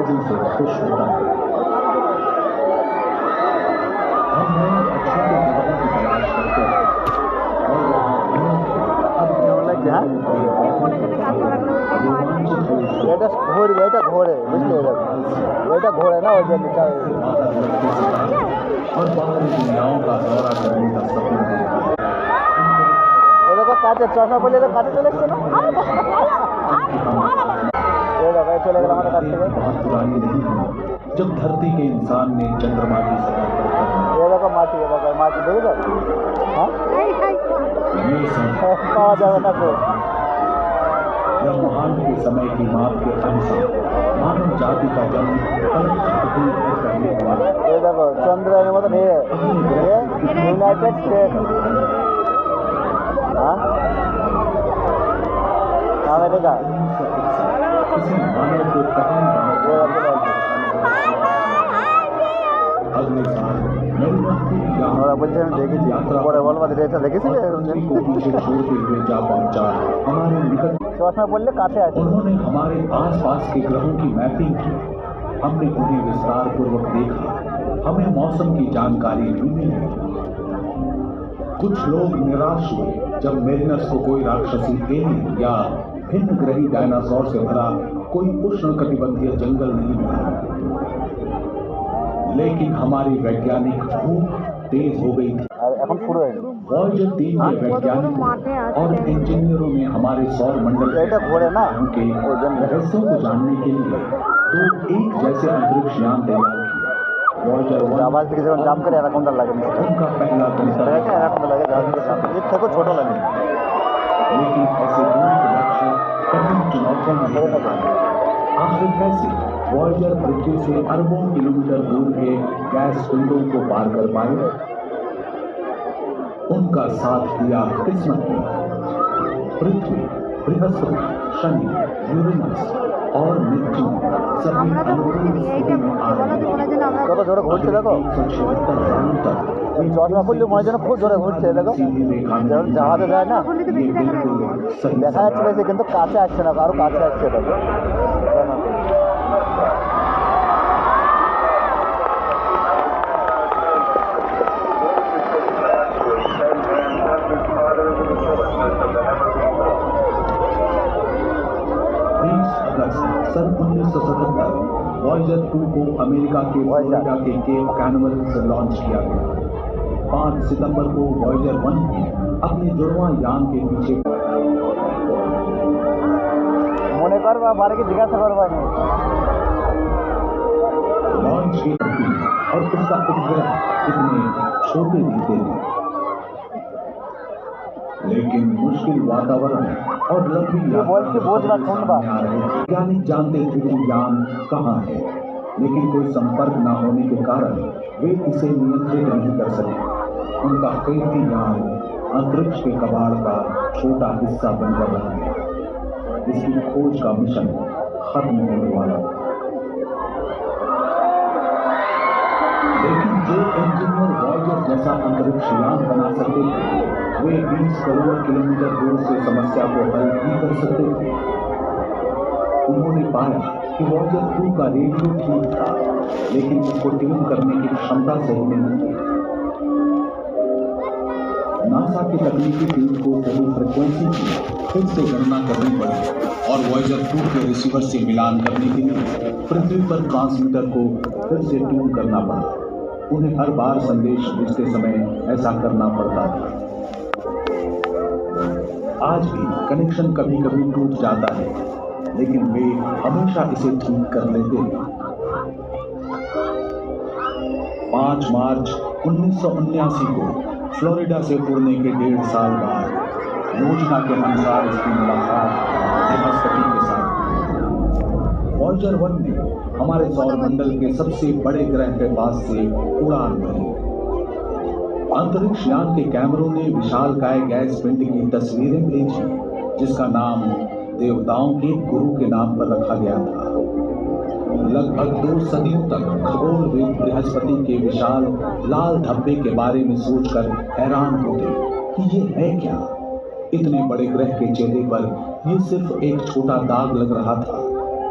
दिल से खुश होता है। हम नए अछूते ग्रहों की तलाश करते हैं और वहाँ এটা ঘুরবে, এটা ঘোরে, বুঝলি? এটা ঘোরে না, ওই যে और बाहरी दुनियाओं का दौरा करने का सपना देखा। এরকম কাছে চশমা পড়লে তো কাছে চলে এসছে না, चले गया हमारे काछ থেকে। बहुत पुरानी नहीं है जब धरती के इंसान ने चंद्रमा की सतह पर ये देखो माटी, ये देखो माटी, देखो हाँ ये सब पावा जावे ना को ब्रह्मांड के समय की माप के अनुसार मानव जाति का जन्म पहले हुआ। ये देखो चंद्र मतलब ये यूनाइटेड स्टेट, हाँ अमेरिका। किसी मानव को अगले साल ওরা বলছে আমি দেখেছি, পরে বলবা এটা দেখেছিলে को पीछे छोड़ते हुए जा पहुंचा हमारे निकट। चश्मा पड़ले काছে আছে। उन्होंने हमारे आसपास के ग्रहों की मैपिंग की, हमने उन्हें विस्तार पूर्वक देखा, हमें मौसम की जानकारी भी मिली। कुछ लोग निराश हुए जब मेरिनस को कोई राक्षसी एलियन या भिन्न ग्रही डायनासोर से भरा कोई उष्णकटिबंधीय जंगल नहीं मिला। लेकिन हमारी वैज्ञानिक भूख तेज हो गई थी। वॉयेजर 3 के वैज्ञानिकों और इंजीनियरों ने हमारे सौर मंडल के रहस्यों को जानने के लिए 2 एक जैसे अंतरिक्ष यान तैयार किए। वॉयेजर 1 জাম করে এরকমটা লাগে, उनका पहला गंतव्य, এরকমটা লাগে, এর থেকে ছোট লাগে। लेकिन ऐसे दूर के लक्ष्य कठिन चुनौतियां नहीं करते। आखिर कैसे वॉयेजर पृथ्वी से अरबों किलोमीटर दूर के गैस पिंडों को पार कर पाए? उनका साथ दिया किस्मत ने। पृथ्वी, बृहस्पति, शनि, यूरेनस और नेपच्यून सभी अनुकूल स्थिति में आ रहे हैं। কত জোরে ঘুরছে দেখো, 176 सालों तक চশমা খুললে মনে যেন খুব জোরে ঘুরছে। দেখো যেমন জাহাজে যায় না, দেখা যাচ্ছে বেশি কিন্তু কাছে আসছে না, আরো কাছে আসছে। দেখো सन 1977 वॉयेजर 2 को अमेरिका के फ्लोरिडा के केप कैनवेरल से लॉन्च किया गया। 5 सितंबर को वॉयेजर 1 ने अपने जुड़वां यान के पीछे মনে করবা বারে কি জিজ্ঞাসা করবা लॉन्च की और उसका उपग्रह इतने छोटे दिखते हैं, लेकिन मुश्किल वातावरण और लंबी वैज्ञानिक जानते थे कि यान कहाँ है, लेकिन कोई संपर्क न होने के कारण वे इसे नियंत्रित नहीं कर सके। उनका कीमती यान अंतरिक्ष के कबाड़ का छोटा हिस्सा बनकर रहा है। इसकी खोज का मिशन खत्म होने वाला था। लेकिन जो इंजीनियर वॉयेजर जैसा अंतरिक्ष यान बना सकते थे, वे 20 करोड़ किलोमीटर दूर से समस्या को हल भी कर सकते थे। उन्होंने पाया कि वॉयेजर 2 का रेडियो ठीक था, लेकिन उसको ट्यून करने की क्षमता सही नहीं थी। नासा की तकनीकी टीम को सही फ्रिक्वेंसी की फिर से गणना करनी पड़ी और वॉयेजर 2 के रिसीवर से मिलान करने के लिए पृथ्वी पर ट्रांसमीटर को फिर से ट्यून करना पड़ा। उन्हें हर बार संदेश भेजते समय ऐसा करना पड़ता था। आज भी कनेक्शन कभी कभी टूट जाता है, लेकिन वे हमेशा इसे ठीक कर लेते हैं। 5 मार्च 1979 को फ्लोरिडा से उड़ने के 1.5 साल बाद योजना के अनुसार इसकी मुलाकात बृहस्पति के साथ। वॉयेजर 1 ने हमारे सौर मंडल के सबसे बड़े ग्रह के पास से उड़ान भरी। अंतरिक्ष यान के कैमरों ने विशालकाय गैस पिंड की तस्वीरें भेजी, जिसका नाम देवताओं के गुरु के नाम पर रखा गया था। लगभग 2 सदियों तक खगोलविद बृहस्पति के विशाल लाल धब्बे के बारे में सोचकर हैरान होते कि ये है क्या। इतने बड़े ग्रह के चेहरे पर ये सिर्फ एक छोटा दाग लग रहा था,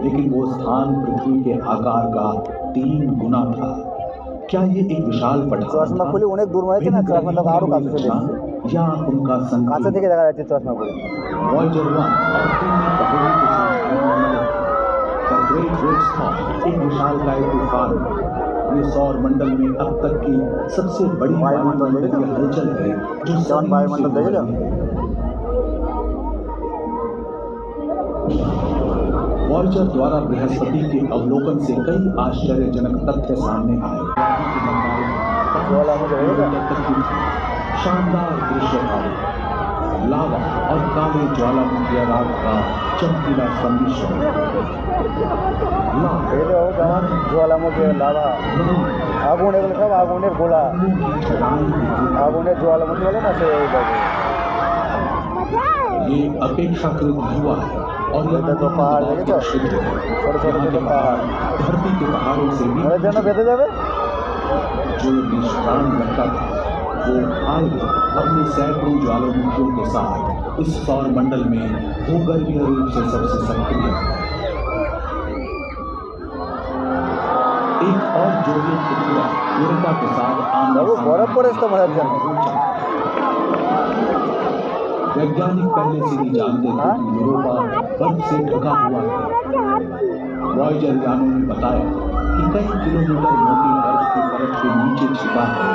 लेकिन वो स्थान पृथ्वी के आकार का 3 गुना था। क्या ये एक विशाल पठार चश्मा खुली अनेक दूर में ना, चश्मा तो आरो काছে से या उनका काছে থেকে দেখা যাচ্ছে चश्मा खुली। वॉयेजर 1 और 3 ने पहेली के साथ द ग्रेट रेड स्पॉट एक विशालकाय तूफान। ये सौर मंडल में अब तक की सबसे बड़ी वायुमंडल की हलचल है जो जौन वायुमंडल देखे जा। वॉयेजर द्वारा बृहस्पति के अवलोकन से कई आश्चर्यजनक तथ्य सामने आए। शानदार दृश्य था, लावा और काले ज्वालामुखी राग का चमकीला सम्मिश्रण। ज्वालामुखी लावा आगुन एगुलो सब आगुनेर गोला, आगुनेर ज्वालामुखी बोले ना से ये अपेक्षाकृत युवा है और ये तो पहाड़ देखे तो छोटे-छोटे पहाड़ धरती के पहाड़ों से भी जन बेटे जावे जो निष्प्राण लगता था वो हाल अपने सैकड़ों ज्वालामुखियों के साथ इस सौर मंडल में भूगर्भीय रूप से सबसे सक्रिय। एक और जोड़ियों टुकड़ा यूरोपा के साथ बर्फ पड़े तो बड़ा वैज्ञानिक पहले से ही जानते थे कि यूरोपा बर्फ से ढका हुआ है। वॉयेजर यानों ने बताया कि कई किलोमीटर मोटी बर्फ की परत के नीचे छिपा है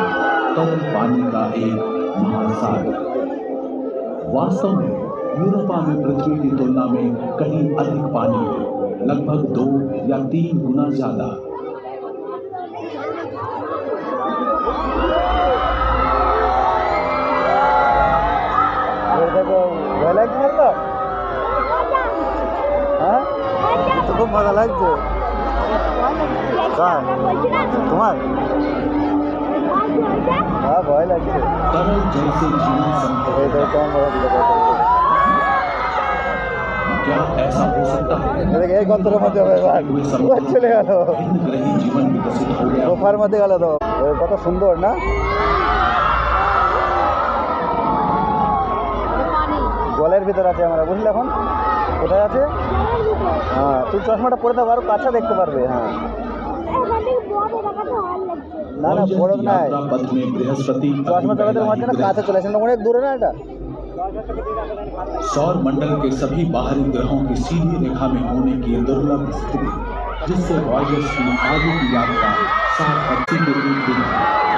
तरल पानी का एक महासागर। वास्तव में यूरोपा में पृथ्वी की तुलना में कहीं अधिक पानी है, लगभग 2 या 3 गुना ज्यादा। खूब मजा লাগছে তোমার हाँ भय লাগছে तरल जैसे जीवन क्या ऐसा हो सकता है? एक अंतर मध्य चले गल जीवन विकसित हो गया। सोफार मध्य गल तो कत सुंदर ना জলের ভিতর আছে আমরা বুঝলে এখন কোথায় আছে। হ্যাঁ তুই চশমাটা পরে দাও আরো কাছে দেখতে পারবে। হ্যাঁ না না বড় নাই চশমা জগতের মধ্যে না কাছে চলে আসে অনেক দূরে না এটা। सौर मंडल के सभी बाहरी ग्रहों की सीधी रेखा में होने की दुर्लभ स्थिति जिससे वॉयेजर की आगे की यात्रा 780 के एक दिन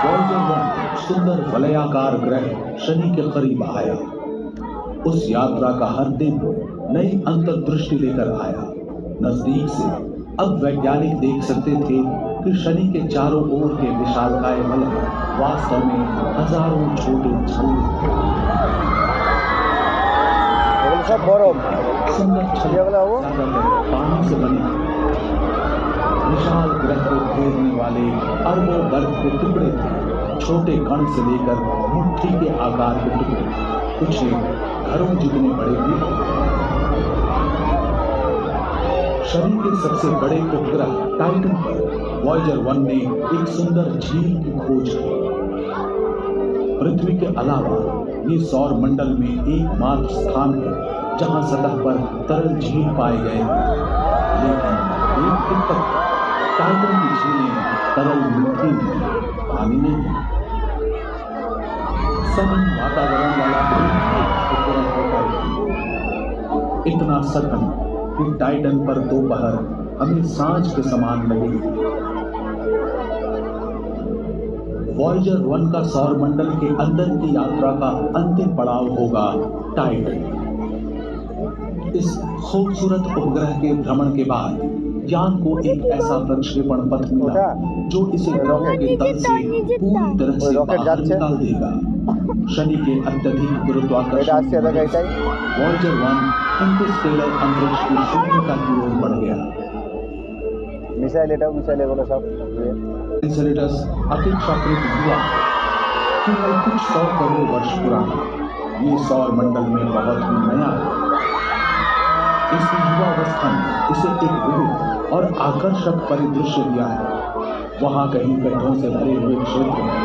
वॉयेजर 1 सुंदर वलयाकार ग्रह शनि के करीब आया। उस यात्रा का हर दिन नई अंतर्दृष्टि लेकर आया। नजदीक से अब वैज्ञानिक देख सकते थे कि शनि के चारों ओर के विशालकाय वलय वास्तव में हजारों छोटे छल्ले सब बर्फ सुंदर छल्ले पानी से बने विशाल ग्रह को घेरने वाले अरबों बर्फ के टुकड़े थे। छोटे कण से लेकर मुट्ठी के आकार के टुकड़े, कुछ घरों जितने बड़े भी। शनि के सबसे बड़े उपग्रह टाइटन पर वॉयेजर 1 ने एक सुंदर झील की खोज की। पृथ्वी के अलावा ये सौर मंडल में एकमात्र स्थान है जहां सतह पर तरल झील पाए गए हैं। लेकिन एक दिक्कत, टाइटन की झीलें तरल मिट्टी में, पानी नहीं। सघन वातावरण वाला उपग्रह होता है, इतना सघन कि टाइटन पर दोपहर हमें सांझ के समान लगेगी। वॉयेजर 1 का सौर मंडल के अंदर की यात्रा का अंतिम पड़ाव होगा टाइटन। इस खूबसूरत उपग्रह के भ्रमण के बाद यान को एक ऐसा प्रक्षेपण पथ मिला जो इसे ग्रह के तल से पूरी तरह से बाहर निकाल देगा। शनि के अत्यधिक गुरुत्वाकर्षण वॉयेजर 1 इंटरस्टेलर अंतरिक्ष की शून्यता की ओर बढ़ गया। मिसाइल बोलो सब एंसेलेडस अपेक्षाकृत युवा केवल कुछ 100 करोड़ वर्ष पुराना, ये सौर मंडल में बहुत ही नया है। इस युवावस्था में इसे एक विविध और आकर्षक परिदृश्य दिया है। वहाँ कहीं गड्ढों से भरे हुए क्षेत्र में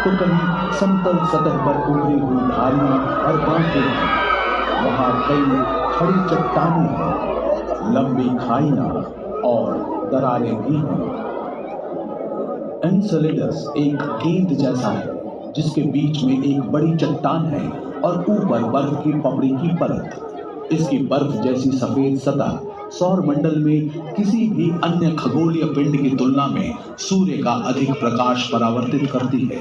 तो कहीं समतल सतह पर उभरी हुई धारियां और बांधे हैं। वहाँ कई खड़ी चट्टानें हैं लंबी खाइयां और दरारें भी हैं। एनसेलेडस एक गेंद जैसा है जिसके बीच में एक बड़ी चट्टान है और ऊपर बर्फ की पपड़ी की परत। इसकी बर्फ जैसी सफेद सतह सौर मंडल में किसी भी अन्य खगोलीय पिंड की तुलना में सूर्य का अधिक प्रकाश परावर्तित करती है।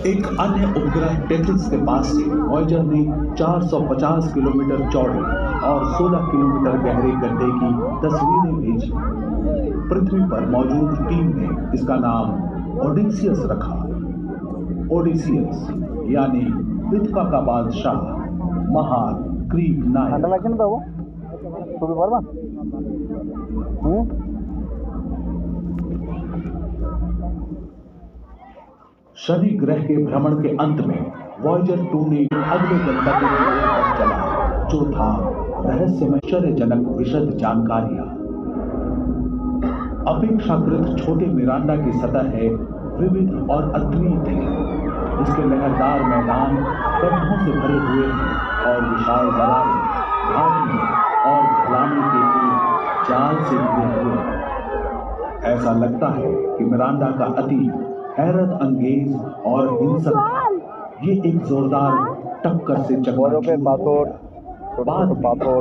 एक अन्य उपग्रह टेथिस के पास से वॉयेजर ने 450 किलोमीटर चौड़े और 16 किलोमीटर गहरे गड्ढे की तस्वीरें भेजी। पृथ्वी पर मौजूद टीम ने इसका नाम ओडिसियस रखा। ओडिसियस यानी इथका का बादशाह, महान क्रीट नायक। शनि ग्रह के भ्रमण के अंत में वॉयेजर 2 ने अगले गंतव्य की ओर चला, जो था रहस्यमय आश्चर्यजनक विशद जानकारियां। अपेक्षाकृत छोटे मिरांडा की सतह है विविध और अद्वितीय है। इसके लहरदार मैदान गड्ढों से भरे हुए हैं और विशाल दरारें, घाटियां और ढलानों के एक जाल से घिरे हुए हैं। ऐसा लगता है कि मिरांडा का अतीत हैरत अंगेज और हिंसक, ये एक जोरदार टक्कर से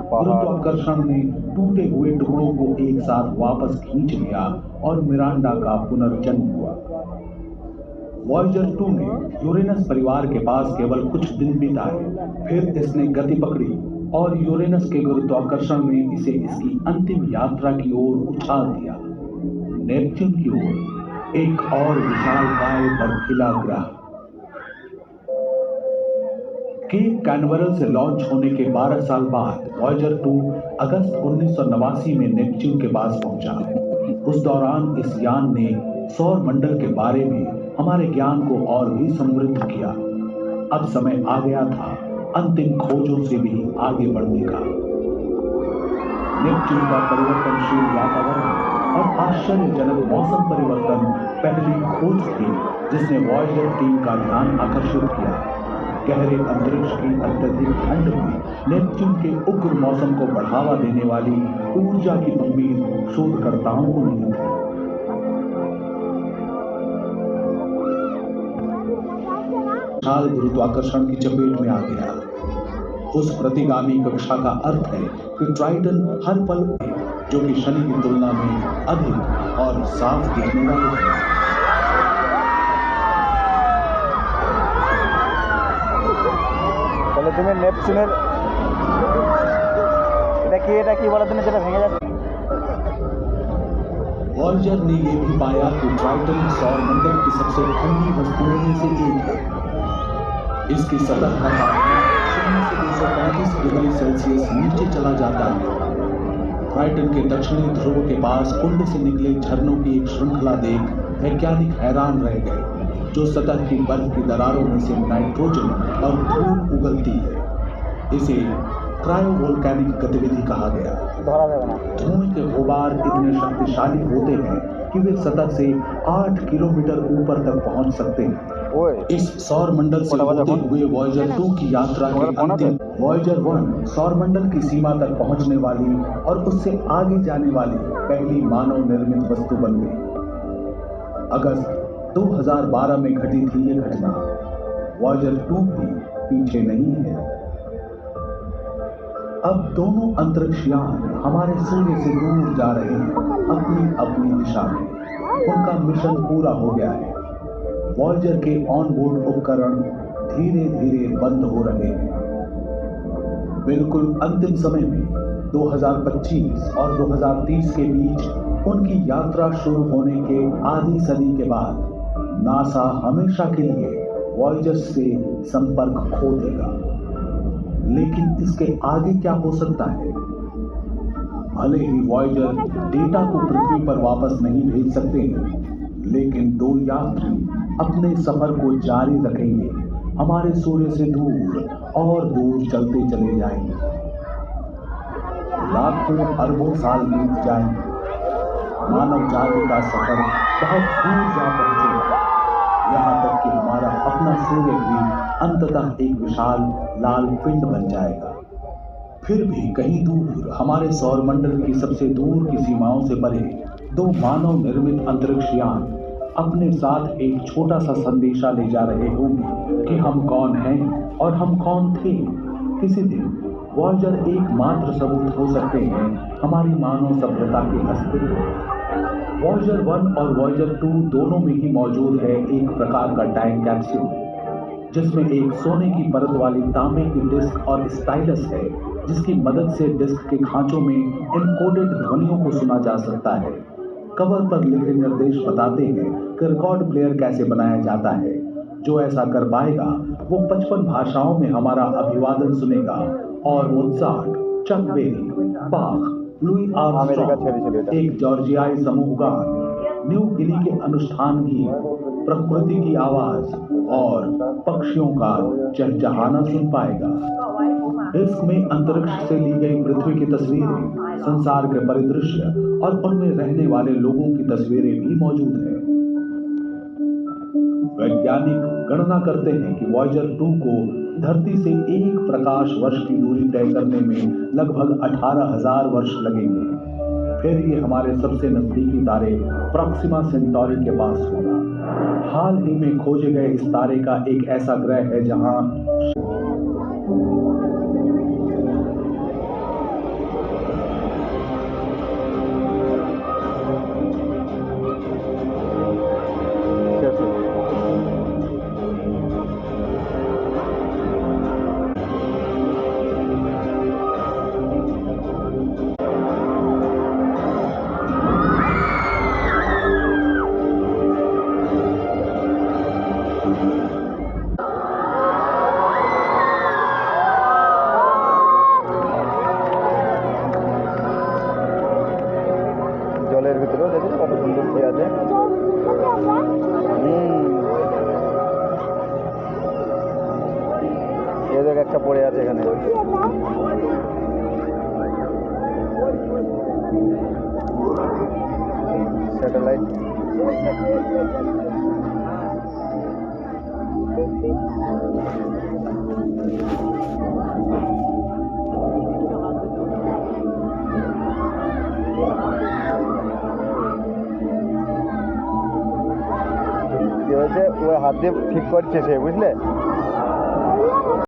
गुरुत्वाकर्षण ने टूटे हुए टुकड़ों को एक साथ वापस खींच लिया और मिरांडा का पुनर्जन्म हुआ। वॉयेजर 2 ने यूरेनस परिवार के पास केवल कुछ दिन बिताए, फिर इसने गति पकड़ी और यूरेनस के गुरुत्वाकर्षण ने इसे इसकी अंतिम यात्रा की ओर उछाल दिया, नेपच्यून की ओर, एक और विशालकाय बर्फीला ग्रह। केप कैनवरल से लॉन्च होने के 12 साल बाद वॉयेजर 2 अगस्त 1989 में नेपच्यून के पास पहुंचा। उस दौरान इस यान ने सौर मंडल के बारे में हमारे ज्ञान को और भी समृद्ध किया। अब समय आ गया था अंतिम खोजों से भी आगे बढ़ने का। नेपच्यून का परिवर्तनशील वातावरण और आश्चर्यजनक मौसम परिवर्तन पहली खोज थी जिसने वॉयेजर टीम का ध्यान आकर्षित किया। गहरे अंतरिक्ष की अत्यधिक ठंड में नेपच्यून के उग्र मौसम को बढ़ावा देने वाली ऊर्जा की उम्मीद शोधकर्ताओं को नहीं थी। विशाल गुरुत्वाकर्षण की चपेट में आ गया। उस प्रतिगामी कक्षा का अर्थ है कि ट्राइटन हर पल जो कि शनि की तुलना में अधिक और साफ दिखने वाले हैं। তাহলে তুমি নেপচুনের এটা কি বলার জন্য যেটা ভেঙে যাচ্ছে। वॉयेजर ने यह भी पाया कि ट्राइटन सौर मंडल की सबसे ठंडी वस्तुओं में से एक है। इसकी सतह का तापमान 0 से 235 डिग्री सेल्सियस नीचे चला जाता है। ट्राइटन के दक्षिणी ध्रुव के पास कुंड से निकले झरनों की एक श्रृंखला देख वैज्ञानिक हैरान रह गए, जो सतह की बर्फ की दरारों में से नाइट्रोजन और धूल उगलती है। इसे क्रायोवोल्केनिक गतिविधि कहा गया। धुएं के गुबार इतने शक्तिशाली होते हैं कि वे सतह से 8 किलोमीटर ऊपर तक पहुंच सकते हैं। इस सौर मंडल से होते हुए वॉयेजर 2 की यात्रा के अंतिम वॉयेजर 1 सौर मंडल की सीमा तक पहुंचने वाली और उससे आगे जाने वाली पहली मानव निर्मित वस्तु बन गई। अगस्त 2012 में घटी थी ये घटना। वॉयेजर 2 भी पीछे नहीं है। अब दोनों अंतरिक्ष यान हमारे सूर्य से दूर जा रहे हैं, अपनी अपनी दिशा में। उनका मिशन पूरा हो गया है। वॉयेजर के ऑनबोर्ड उपकरण धीरे धीरे बंद हो रहे हैं। बिल्कुल अंतिम समय में 2025 और 2030 के बीच उनकी यात्रा शुरू होने के आधी सदी के बाद नासा हमेशा के लिए वॉयेजर से संपर्क खो देगा। लेकिन इसके आगे क्या हो सकता है? भले ही वॉयेजर डेटा को पृथ्वी पर वापस नहीं भेज सकते, लेकिन 2 यात्री अपने सफर को जारी रखेंगे, हमारे सूर्य से दूर और दूर चलते चले जाएंगे। लाखों अरबों साल बीत जाएंगे, मानव जाति का सफर बहुत दूर जा पहुंचेगा, यहाँ तक कि हमारा अपना सूर्य भी अंततः एक विशाल लाल पिंड बन जाएगा। फिर भी कहीं दूर हमारे सौरमंडल की सबसे दूर की सीमाओं से परे दो मानव निर्मित अंतरिक्ष यान अपने साथ एक छोटा सा संदेशा ले जा रहे होंगे कि हम कौन हैं और हम कौन थे। किसी दिन वॉयेजर एकमात्र सबूत हो सकते हैं हमारी मानव सभ्यता के अस्तित्व। वॉयेजर 1 और वॉयेजर 2 दोनों में ही मौजूद है एक प्रकार का टाइम कैप्सूल, जिसमें एक सोने की परत वाली तांबे की डिस्क और स्टाइलस है, जिसकी मदद से डिस्क के खांचों में एनकोडेड ध्वनियों को सुना जा सकता है। कवर पर लिखे निर्देश बताते हैं कि रिकॉर्ड प्लेयर कैसे बनाया जाता है। जो ऐसा कर पाएगा वो 55 भाषाओं में हमारा अभिवादन सुनेगा और मोत्सार्ट, चक बेरी, बाख, लुई आर्मस्ट्रॉन्ग, एक जॉर्जियाई समूह गान, न्यू गिनी के अनुष्ठान गीत, प्रकृति की आवाज और पक्षियों का चहचहाना सुन पाएगा। इसमें अंतरिक्ष से ली गई पृथ्वी की तस्वीरें, संसार के परिदृश्य और उनमें रहने वाले लोगों की तस्वीरें भी मौजूद हैं। वैज्ञानिक गणना करते हैं कि वॉयेजर 2 को धरती से 1 प्रकाश वर्ष की दूरी तय करने में लगभग 18,000 वर्ष लगेंगे। फिर ये हमारे सबसे नजदीकी तारे प्रॉक्सिमा सेंटोरी के पास होगा। हाल ही में खोजे गए इस तारे का एक ऐसा ग्रह है जहां জলের ভিতরেও দেখুন কত সুন্দর কি আছে। এই দেখ একটা পড়ে আছে এখানে। স্যাটেলাইট কি হয়েছে, ও হাত দিয়ে ঠিক করছে সে, বুঝলে।